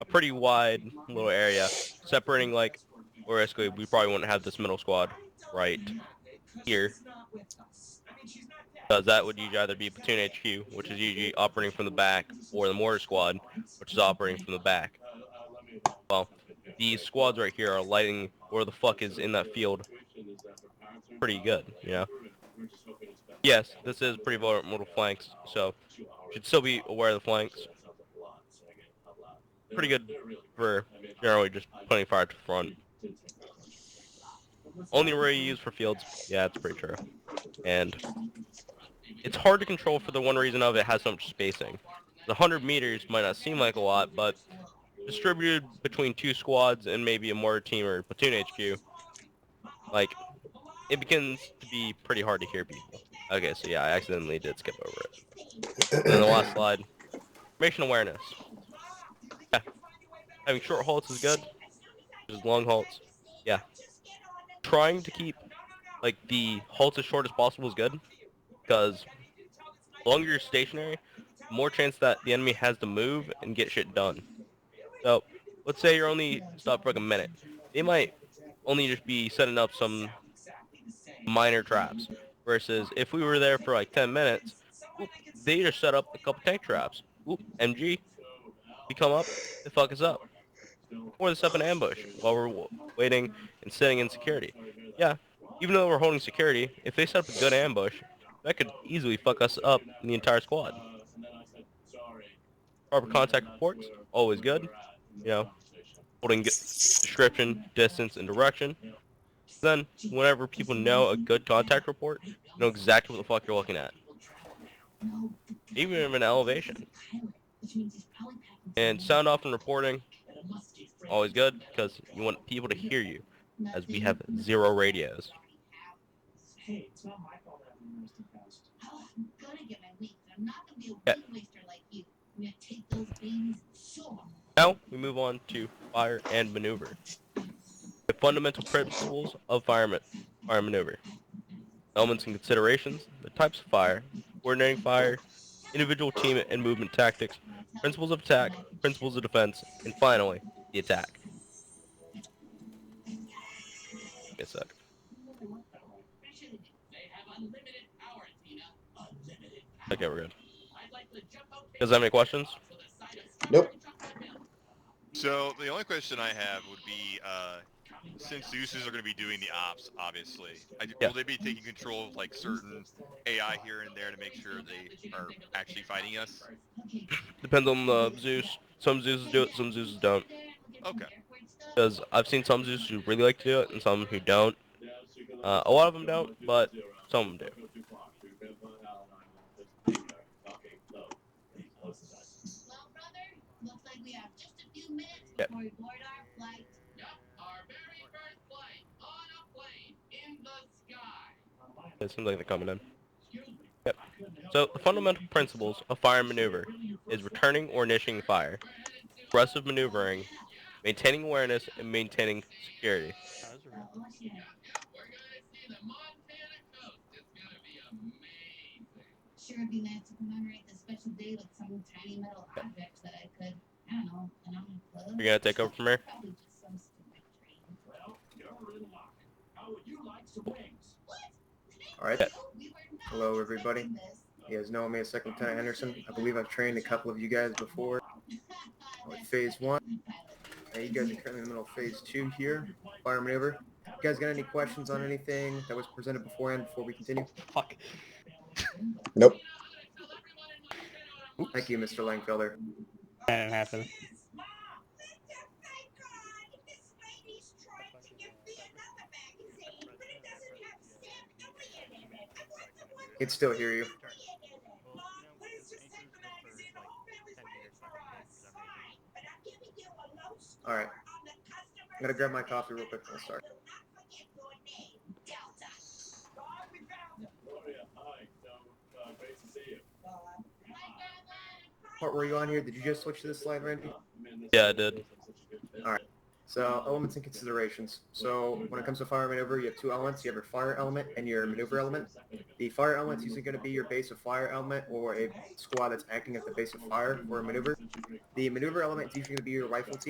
a pretty wide little area separating like, or basically we probably wouldn't have this middle squad right here, because that would usually either be platoon HQ, which is usually operating from the back, or the mortar squad, which is operating from the back. Well, these squads right here are lighting where the fuck is in that field pretty good, you know? Yes, this is pretty vulnerable flanks, so should still be aware of the flanks. Pretty good for generally just putting fire to the front. Only array you use for fields, yeah, it's pretty true. And it's hard to control for the one reason of it has so much spacing. The 100 meters might not seem like a lot, but distributed between two squads and maybe a mortar team or platoon HQ, like, it begins to be pretty hard to hear people. Okay, so yeah, I accidentally did skip over it. And then the last slide, information awareness. Yeah, having short halts is good. Just long halts. Yeah. Trying to keep, like, the halts as short as possible is good, because the longer you're stationary, the more chance that the enemy has to move and get shit done. So, let's say you're only stopped for like a minute. They might only just be setting up some minor traps. Versus if we were there for like 10 minutes, oop, they just set up a couple tank traps. Oop, MG, we come up, they fuck us up. Or they set up an ambush while we're waiting and sitting in security. Yeah, even though we're holding security, if they set up a good ambush, that could easily fuck us up in the entire squad. Proper contact reports, always good. You know, holding description, distance, and direction. Then, whenever people know a good contact report, you know exactly what the fuck you're looking at. Even in an elevation. And sound off and reporting, always good, because you want people to hear you, as we have zero radios. Okay. Now, we move on to fire and maneuver. The fundamental principles of fire maneuver. Elements and considerations, the types of fire, coordinating fire, individual team and movement tactics, principles of attack, principles of defense, and finally, the attack. Give me a sec. Okay, we're good. Does that have any questions? Nope. So the only question I have would be, since the users are going to be doing the ops, obviously, Yeah. will they be taking control of like certain AI here and there to make sure they are actually fighting us? Depends on the Zeus. Some Zeuses do it, some Zeuses don't. Okay. Because I've seen some Zeuses who really like to do it and some who don't. A lot of them don't, but some of them do. Yeah. It seems like they're coming in. Yep. So the fundamental principles of fire and maneuver is returning or initiating fire, aggressive maneuvering, maintaining awareness, and maintaining security. Oh, those are real. Sure, it'd be nice to commemorate this special day with some tiny metal objects that I could, I don't know, put on my clothes. You're gonna take over from here? Probably just some stupid dream. All right. Yeah. Hello, everybody. You guys know me as Second Lieutenant Henderson. I believe I've trained a couple of you guys before with Phase 1. Now you guys are currently in the middle of Phase 2 here, fire maneuver. You guys got any questions on anything that was presented beforehand before we continue? Fuck. Nope. Oops. Thank you, Mr. Langfelder. That didn't happen. I can still hear you. All right. I'm going to grab my coffee real quick and we'll start. What were you on here? Did you just switch to this slide, Randy? Yeah, I did. All right. So elements and considerations. So when it comes to fire maneuver, you have two elements. You have your fire element and your maneuver element. The fire element is usually going to be your base of fire element or a squad that's acting at the base of fire for a maneuver. The maneuver element is usually going to be your rifle team.